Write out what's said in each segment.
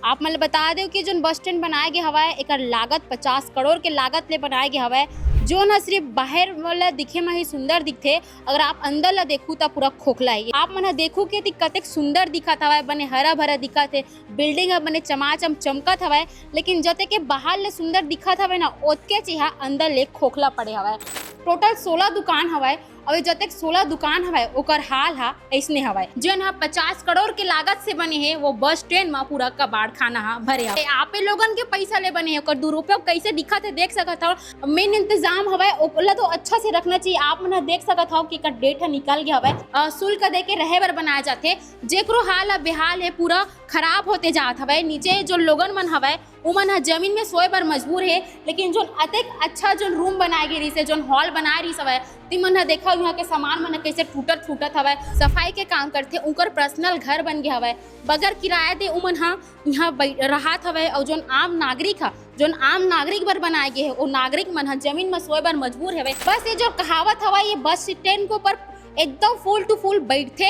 आप मतलब बता दो कि जो बस स्टैंड बनाए गए हवा एक लागत 50 करोड़ के लागत ले बनाए गए हवा जो न सिर्फ बाहर वाला दिखे में ही सुंदर दिखते, अगर आप अंदर ला देखू तो पूरा खोखला है। आप मन देखू के कतेक सुंदर दिखत हवा, बने हरा भरा दिखत है, बिल्डिंग बने चमाचम चमकत हवा, लेकिन जते के बाहर ले सुंदर दिखत हवा ना ओतके चिहा अंदर ले खोखला पड़े हवा। टोटल 16 दुकान हवाए और जब 16 दुकान हवाए ओकर हाल हा ऐसने हवाए जन हा 50 करोड़ के लागत से बने है वो बस स्टैंड में पूरा कबाड़ खाना हा भरे हा। आपे लोगन के पैसा ले बने है ओकर दुरुपयोग कैसे दिखत है देख सकत हो। मेन इंतजाम हवाए ओला तो अच्छा से रखना चाहिए। आप मन देख सकत हो कि डेट निकल गया हवाए, शुल्क दे के रहे बर बनाए जाते जेकरो हाल हा बेहाल है पूरा खराब होते जात हवाए। नीचे जो लोगन मन हवाए उमन हा जमीन में सोए बर मजबूर है, लेकिन जो अतेक अच्छा जो रूम बनाए गए रही जो हॉल बनाए रही हवाए तिमन हा देखा यहाँ के सामान मन कैसे टूटत फूटत हवाए। सफाई के काम करते उनकर पर्सनल घर बन गया हवाए, बगैर किराया दे उमन हा यहाँ रहत हवाए। और जो आम नागरिक हा जो आम नागरिक बर बनाए गए है वो नागरिक मन हा जमीन में सोए बर मजबूर है। बस ये जो कहावत हवा ये बस स्टैंड के ऊपर एकदम फुल टू फुल बैठते।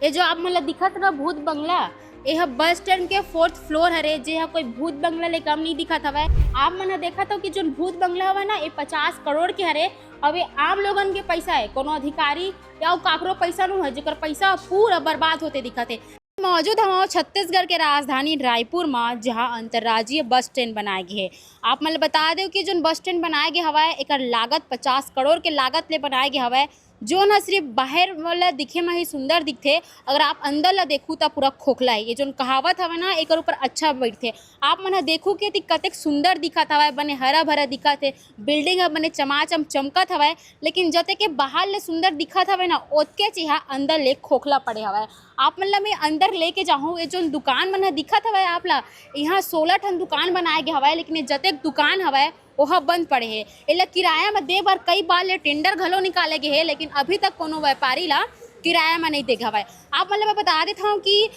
ये जो आप मतलब दिखत ना भूत बंगला यह बस स्टैंड के 4th फ्लोर हरे जे हा कोई भूत बंगला ले कम नहीं दिखत हवाए। आप मन देखा तो कि जो भूत बंगला हवा ना ये 50 करोड़ के हरे और ये आम लोगन के पैसा है, कोनो अधिकारी या काकरो पैसा नहीं है जेकर पैसा पूरा बर्बाद होते दिखत है। मौजूद हम छत्तीसगढ़ के राजधानी रायपुर में जहां अंतर्राज्यीय बस स्टैंड बनाए गए है। आप मतलब बता दो कि जो बस स्टैंड बनाए गए हवा एक लागत 50 करोड़ के लागत ले बनाए गए हवा जो न सिर्फ बाहर वाला दिखे में ही सुंदर दिखते, अगर आप अंदर ला देखू तो पूरा खोखला है। ये जो कहावत हवा ना एक ऊपर अच्छा बैठते। आप मन देखू के कतेक सुंदर दिखत हवा, बने हरा भरा दिखत है, बिल्डिंग बने चमाचम चमकत हवा, लेकिन जते के बाहर ले सुंदर दिखत हवा ना ओतके चिहा अंदर ले खोखला पड़े हवा। आप मतलब मैं अंदर लेके जाऊँ ये जो दुकान मन दिखत हवा आप ला यहाँ 16 ठन दुकान बनाए गए हवा, लेकिन जतेक दुकान हवा वह बंद पड़े है। एला किराया में दे बार कई बार ले टेंडर घलो निकाले गए है, लेकिन अभी तक कोनो व्यापारी ला किराया में नहीं देगा हवाए। आप मतलब मैं बता देता हूँ कि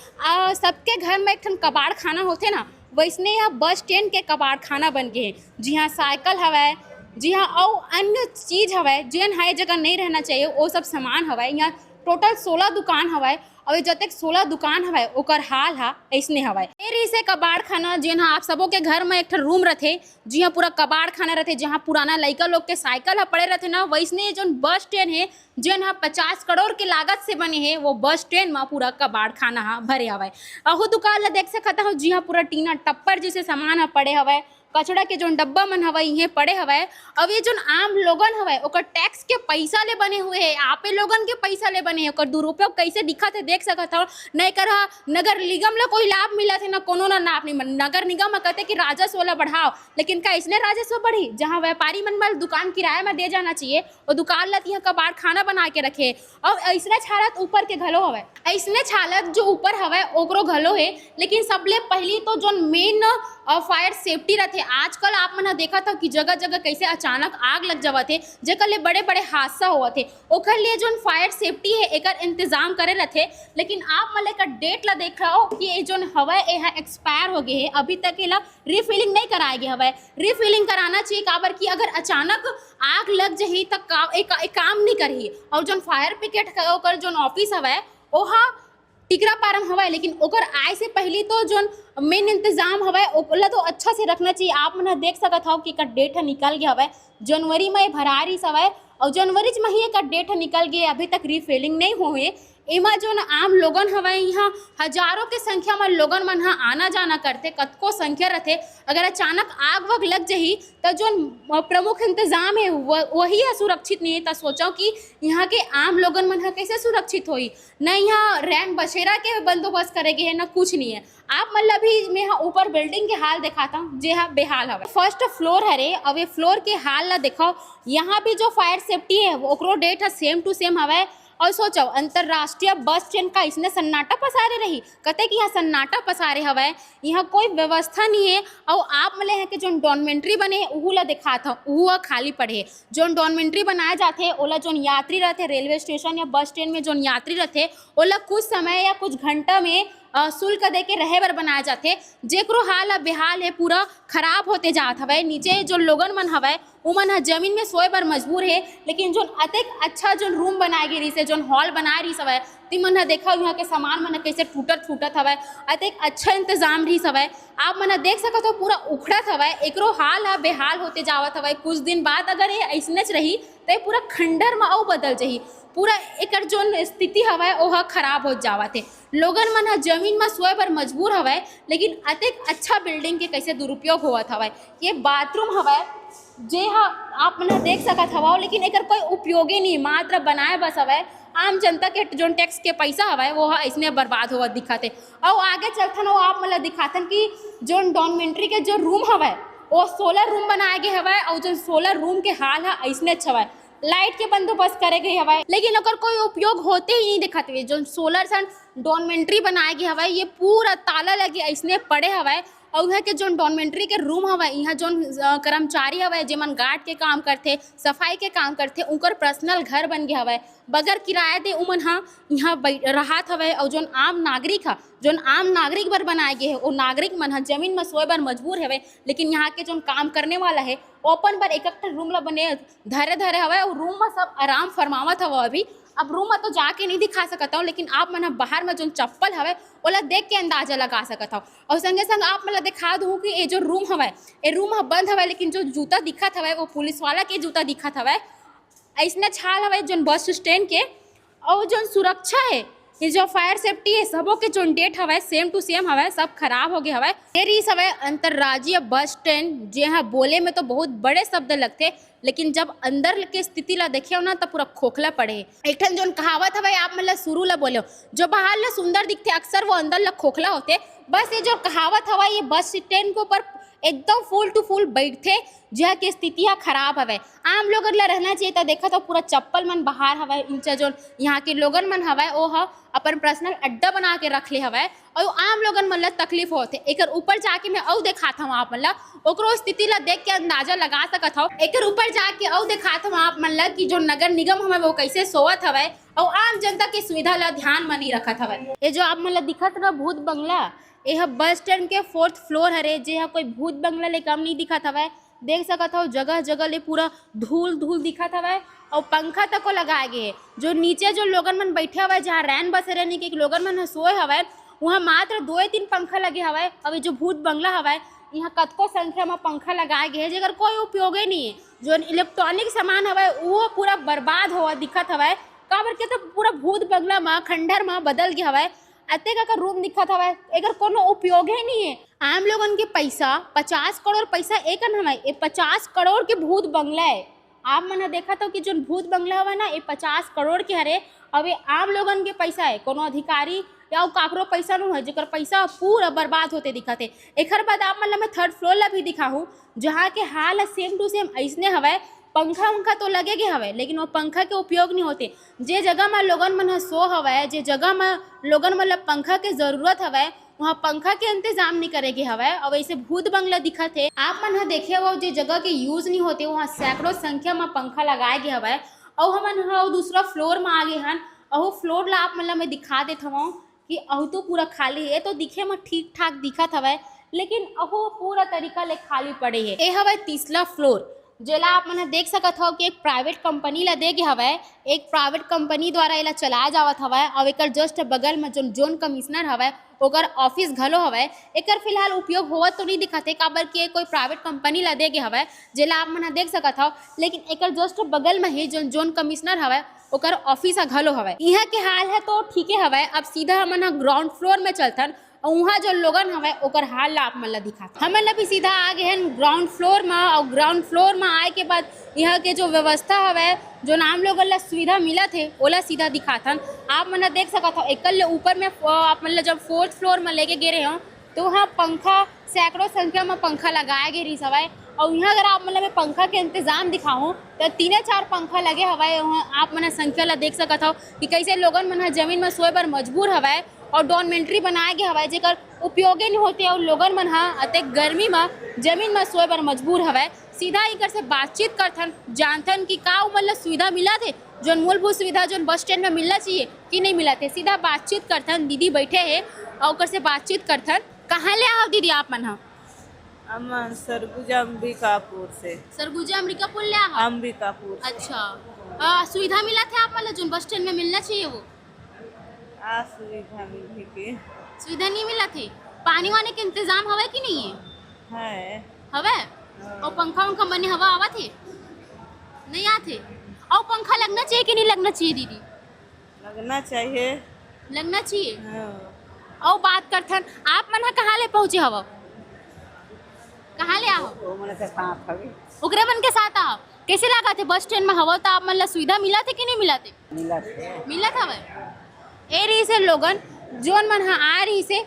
सबके घर में एक ठन कबाड़ खाना होते ना वैसने यहाँ बस स्टैंड के कबाड़ खाना बन गए हैं। जी हाँ साइकिल हवाए, जी हाँ और अन्य चीज़ हवाए जेन हर जगह नहीं रहना चाहिए वो सब सामान हवाए। यहाँ टोटल 16 दुकान हवाए और जब तक 16 दुकान हवाए ओकर हाल हा ऐसने हवाए। फिर से कबाड़ खाना जी हाँ आप सबों के घर में एक रूम रथे जी हाँ पूरा कबाड़ खाना रहते जहाँ पुराना लड़का लोग के साइकिल पड़े रहते ना वैसने जो बस स्टैंड है जो हाँ 50 करोड़ के लागत से बने हैं वो बस स्टैंड में पूरा कबाड़ खाना हा भरे हवाए। अहू दुकान ला देख सकता हूँ जी हाँ पूरा टीना टप्पर जैसे सामान पड़े हवाए, कचड़ा के जो डब्बा मन हवा ये पड़े हवाए। अब ये जो आम लोगन हवाए ओकर टैक्स के पैसा ले बने हुए है, आपे लोगन के पैसा ले बने ओकर दुरुपयोग कैसे दिखत है देख सकत हो। नहीं कर नगर निगम ला कोई लाभ मिला थे ना कोनो ना लाभ नहीं। नगर निगम कहते कि राजस्व वाला बढ़ाओ, लेकिन का इसने राजस्व बढ़ी जहाँ व्यापारी मन वाल दुकान किराया में दे जाना चाहिए और दुकान ला यहाँ कबाड़ खाना बना के रखे। और ऐसने छालत ऊपर के घलो हवाए, ऐसने छालत जो ऊपर हवाए ओकरो घलो है, लेकिन सबले पहली तो जो मेन फायर सेफ्टी रहते। आजकल आप मन देखा था कि जगह जगह कैसे अचानक आग लग जावा थे जेकर ले बड़े बड़े हादसा हुआ थे ओकर लिए जो फायर सेफ्टी है एकर इंतजाम करे रहते। लेकिन आप मन का डेट ला देख रहा हो कि ये जो हवा यह एक्सपायर हो गए है, अभी तक ये रिफिलिंग नहीं कराए गए हवा। रिफिलिंग कराना चाहिए काबर कि अगर अचानक आग लग जाही तो काम नहीं करही। और जो फायर ब्रिगेड ओकर जो ऑफिस हवा ओहा टिकरा पारम हवाए, लेकिन ओकर आय से पहले तो जो मेन इंतजाम हवाए ओला तो अच्छा से रखना चाहिए। आप मन देख सकत हो कि डेट निकल गया हवाए, जनवरी में भरा रही हवाए और जनवरी में ही एक डेट निकल गई, अभी तक रिफिलिंग नहीं हुए। एमा जो आम लोगन हवाए यहाँ हजारों के संख्या में लोगन मन आना जाना करते, कतको संख्या रहते। अगर अचानक आग वग लग जाही तो जो प्रमुख इंतजाम है वही सुरक्षित नहीं है। तो सोचो कि यहाँ के आम लोगन मन कैसे सुरक्षित होई। न यहाँ रैन बसेरा के बंदोबस्त करेगे है न कुछ नहीं है। आप मतलब भी मैं यहाँ ऊपर बिल्डिंग के हाल दिखाता हूँ जे हाँ बेहाल हवा। फर्स्ट फ्लोर हरे अब ये फ्लोर के हाल ला देखो, यहाँ भी जो फायर सेफ्टी है ओकरो डेट है सेम टू सेम हवा। और सोचो अंतरराष्ट्रीय बस स्टैंड का इसने सन्नाटा पसारे रही कहते कि यहाँ सन्नाटा पसारे हवाए, यहाँ कोई व्यवस्था नहीं है। और आप मले हैं कि जो डॉर्मेंट्री बने हैं उहू ला दिखा था वह खाली पड़े है। जो डॉर्मेंट्री बनाए जाते हैं ओला जो यात्री रहते रेलवे स्टेशन या बस स्टैंड में जो यात्री रहते ओला कुछ समय या कुछ घंटा में शुल्क दे के रहे बर बनाए जाते, जेकरो हाल अब बेहाल है, पूरा खराब होते जात हवय। नीचे जो लोगन मन हवय उमन ह जमीन में सोए बर मजबूर है, लेकिन जो अतेक अच्छा जो रूम बनाए गे रही, जो हॉल बनाए रही हवय, तिमन ह देखा यहाँ के सामान मन कैसे टूटत फूटत हवय। अतेक अच्छा इंतजाम रही हवय, आप मन देख सकत हो पूरा उखड़त हवय। एकरो हाल ह बेहाल होते जावत हवय। कुछ दिन बाद अगर ये ऐसनेच रही तो ये पूरा खंडर में अउ बदल जाही। पूरा एकर जो स्थिति हवय ओह खराब हो जावत है। लोगन मन ह जमीन में सोए बर मजबूर हवय, लेकिन अतेक अच्छा बिल्डिंग के कैसे दुरुपयोग होवत हवय। ये बाथरूम हवय जे आप मन देख सकत हवो, लेकिन एकर कोई उपयोगी नहीं, मात्र बनाए बस हवय। आम जनता के जो टैक्स के पैसा हवय वो ऐसने बर्बाद होवत दिखत है। और आगे चलथन वो आप मन दिखाथन कि जो डॉर्मेट्री के जो रूम हवय वो 16 रूम बनाए गए हवय, और जो 16 रूम के हाल है ऐसने हवय। लाइट के बंदोबस्त करे गए हवय, लेकिन ओकर कोई उपयोग होते ही नहीं दिखत हुए। जो 16 सन डॉर्मेट्री बनाए गए हवय ये पूरा ताला लगे ऐसने पड़े हवय। और यहाँ के जो डॉर्मेट्री के रूम हवय, यहाँ जो कर्मचारी हवय जेमन गार्ड के काम करथे, सफाई के काम करथे, उनकर पर्सनल घर बन गए हवय। बगैर किराया दे उमन ह यहाँ रहत हवय। और जो आम नागरिक बर बनाए गए है, वो नागरिक मन ह जमीन में सोए बर मजबूर हवय। लेकिन यहाँ के जो काम करने वाला है ओपन पर एक रूम ला बने धरे हवय, और रूम में सब आराम फरमावत हवय। अभी अब रूम में तो जाके नहीं दिखा सकत हूँ, लेकिन आप मन बाहर में जो चप्पल हवय ओला देख के अंदाजा लगा सकत हूँ। और संगे संग आप मन दिखा दूँ कि ये जो रूम हवय ये रूम बंद हवय, लेकिन जो जूता दिखत हवय वो पुलिस वाला के जूता दिखत हवय। ऐसने छाल हवय जो बस स्टैंड के। और जो सुरक्षा है, ये जो फायर सेफ्टी है, सबों के जो डेट हवय सेम टू सेम हवय, सब खराब हो गए हवय। ये रही हवय अंतर्राज्यीय बस स्टैंड। जे हाँ बोले में तो बहुत बड़े शब्द लगते, लेकिन जब अंदर के स्थिति ला देखियो ना तो पूरा खोखला पड़े। एक ठन जो कहावत हवय आप मतलब शुरू ला बोलो, जो बाहर ला सुंदर दिखते अक्सर वो अंदर ला खोखला होते। बस ये जो कहावत हवय ये बस स्टैंड के ऊपर एकदम फुल टू फुल बैठते, जहाँ की स्थिति खराब हवय। आम लोगन ला रहना चाहिए। तो देखा तो पूरा चप्पल मन बाहर हवय। इनसे जो यहाँ के लोगन मन हवय वो अपन पर्सनल अड्डा बना के रख ले हवय, और आम लोगन मन ला तकलीफ होते। एकर ऊपर जाके मैं अउ दिखात हूँ आप मन ला, ओकरो स्थिति ला देख के अंदाजा लगा सकत हूँ। एकर ऊपर जाके अउ दिखात हूँ आप मन ला कि जो नगर निगम हवय वो कैसे सोवत हवय, और आम जनता के सुविधा ला ध्यान में नहीं रखत हवय। ये जो आप मन ला दिखत ना भूत बंगला, यह बस स्टैंड के 4th फ्लोर हरे, जे कोई भूत बंगला ले कम नहीं दिखत हवय। देख सकत हो जगह जगह ले पूरा धूल धूल दिखत हवय, और पंखा तक को लगाए गए। जो नीचे जो लोगन मन बैठे हवय, जहाँ रैन बस रहने के लोगन मन सोए हवय, वहाँ मात्र 2-3 पंखा लगे हवय। अब जो भूत बंगला हवय यहाँ कतको संख्या में पंखा लगाए गए, जेकर कोई उपयोग ही नहीं है। जो इलेक्ट्रॉनिक सामान हवय वो पूरा बर्बाद हुआ दिखत हवय। काबर के तो पूरा भूत बंगला में खंडर में बदल गया हवय। अतेक का रूम दिखत हवय, एकर कोनो उपयोग ही नहीं है। आम लोगन के पैसा 50 करोड़ पैसा एकन हवय, ये 50 करोड़ के भूत बंगला है। आप मन देखा तो कि जो भूत बंगला हवय ना ये 50 करोड़ के हरे। अब ये आम लोगन के पैसा है, कोनो अधिकारी या काकरो पैसा नहीं है, जेकर पैसा पूरा बर्बाद होते दिखत है। एकर बाद आप मन मैं 3rd फ्लोर ला भी दिखाऊँ, जहाँ के हाल सेम टू सेम ऐसने हवय। पंखा तो लगे गए हवय, लेकिन वो पंखा के उपयोग नहीं होते। जे जगह में लोगन मन सो हवय, जे जगह में लोगन मतलब पंखा के जरूरत हवय, वहाँ पंखा के इंतजाम नहीं करेगे हवय। और वैसे भूत बंगला दिखत है। आप मन देखे वो जे जगह के यूज नहीं होते, वहाँ सैकड़ों संख्या में पंखा लगाए गए हवय। और हमन दूसरा फ्लोर में आ गए हन, और फ्लोर ला आप मतलब मैं दिखा देता हूँ कि अहू तो पूरा खाली है। तो दिखे में ठीक ठाक दिखत हवय, लेकिन अहू पूरा तरीका ले खाली पड़े है। ये हवय 3रा फ्लोर, जेला आप मन देख सकत हो कि एक प्राइवेट कंपनी ला दे गे हवय। एक प्राइवेट कंपनी द्वारा एला चलाया जावत हवय, और एकर जस्ट बगल में जो जोन कमिश्नर हवय ओकर ऑफिस घलो हवय। एकर फिलहाल उपयोग होवत तो नहीं दिखत है, काबर कि कोई प्राइवेट कंपनी ला दे गे हवय, जेला आप मन देख सकत हो। लेकिन एकर जस्ट बगल में ही जो जोन कमिश्नर हवय ओकर ऑफिस घलो हवय। यहाँ के हाल है तो ठीक है हवय। अब सीधा हमन ग्राउंड फ्लोर में चलथन, और वहाँ जो लोगन हवय ओकर हाल ला आप मन ला दिखात। हमन भी सीधा आ गए हैं ग्राउंड फ्लोर में, और ग्राउंड फ्लोर में आए के बाद यहाँ के जो व्यवस्था हवय, जो नाम लोगन ला सुविधा मिलत है ओला सीधा दिखाथन। आप मन देख सकत हो एकल ऊपर में आप मन जब 4th फ्लोर में लेके गे रहे हो तो वहाँ पंखा सैकड़ों संख्या में पंखा लगाए गए रही हवय। और यहाँ अगर आप मतलब पंखा के इंतजाम दिखाऊँ तो 3-4 पंखा लगे हवय। आप मन संख्या ला देख सकत हो कि कैसे लोगन मन जमीन में सोए बर मजबूर हवय, और डॉर्मेट्री बनाए गए हवय जेकर उपयोग नहीं होते, और लोगन मन अतेक गर्मी में जमीन में सोए बर मजबूर हवय। सीधा एकर से बातचीत करथन, जानथन कि का मतलब सुविधा मिला थे, जो मूलभूत सुविधा जो बस स्टैंड में मिलना चाहिए कि नहीं मिला थे। सीधा बातचीत करथन। दीदी बैठे है और ओकर से बातचीत करथन। कहाँ ले आओ दीदी आप मन ह? अमन सरगुजा अंबिकापुर से। सरगुजा अमरिकापुर ले आओ। अंबिकापुर से। अच्छा सुविधा मिला थे आप मतलब जो बस स्टैंड में मिलना चाहिए वो सुविधा मिली के सुविधा नहीं मिला थे? पानी वाने के इंतजाम हवा कि नहीं है? हवा और पंखा उनखा बने हवा आवा थे नहीं आते? और पंखा लगना चाहिए कि नहीं लगना चाहिए दीदी? लगना चाहिए। लगना चाहिए। हाँ। और बात करथन आप मन कहाँ ले पहुँचे हवा? कहाँ ले आओ? ओकरे मन के साथ आओ। कैसे लगा थे बस स्टैंड में हवा? तो आप मन ला सुविधा मिला थे कि नहीं मिला थे? मिला था भाई। ए रही से लोगन जोन मन आ रही से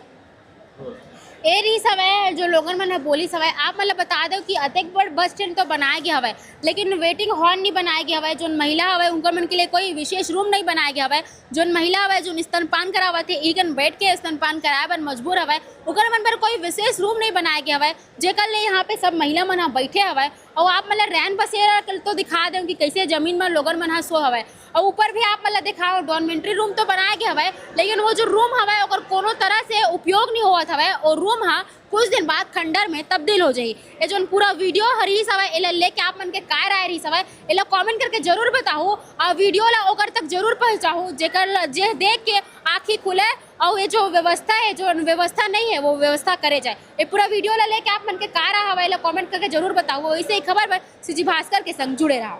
ए रही सवय जो लोगन मन बोली सवय आप मतलब बता दो कि अतेक बड़ बस स्टैंड तो बनाया गया हवय लेकिन वेटिंग हॉल नहीं बनाया गया हवय। जोन महिला हवय उनकर मन के लिए कोई विशेष रूम नहीं बनाया गया हवय। जोन महिला हवय जो स्तनपान करावत है इकन बैठ के स्तनपान कराए बर मजबूर हवय ओकर मन पर कोई विशेष रूम नहीं बनाया गया हवय जेकर ले यहाँ पे सब महिला मन बैठे हवय। और आप मतलब रैन बसेरा तो दिखा दें कि कैसे जमीन में लोगन मन सो हवय। और ऊपर भी आप मतलब दिखाओ डॉर्मेंट्री रूम तो बनाया गया हवय लेकिन वो जो रूम हवय ओकर कोनो तरह से उपयोग नहीं होवत हवय और रूम हा कुछ दिन बाद खंडर में तब्दील हो जाई। ये जो पूरा वीडियो हरी सवय एला लेके आप मन के काय राय रही सवय एला कमेंट करके जरूर बताओ और वीडियो ला ओकर तक जरूर पहुंचाओ जेकर जे देख के आँखी खुले और ये जो व्यवस्था है जो व्यवस्था नहीं है वो व्यवस्था करे जाए। ये पूरा वीडियो ला लेके आप मन के काय रहा हवय एला कमेंट करके जरूर बताओ। ऐसे ही खबर पर सीजी भास्कर के संग जुड़े रहो।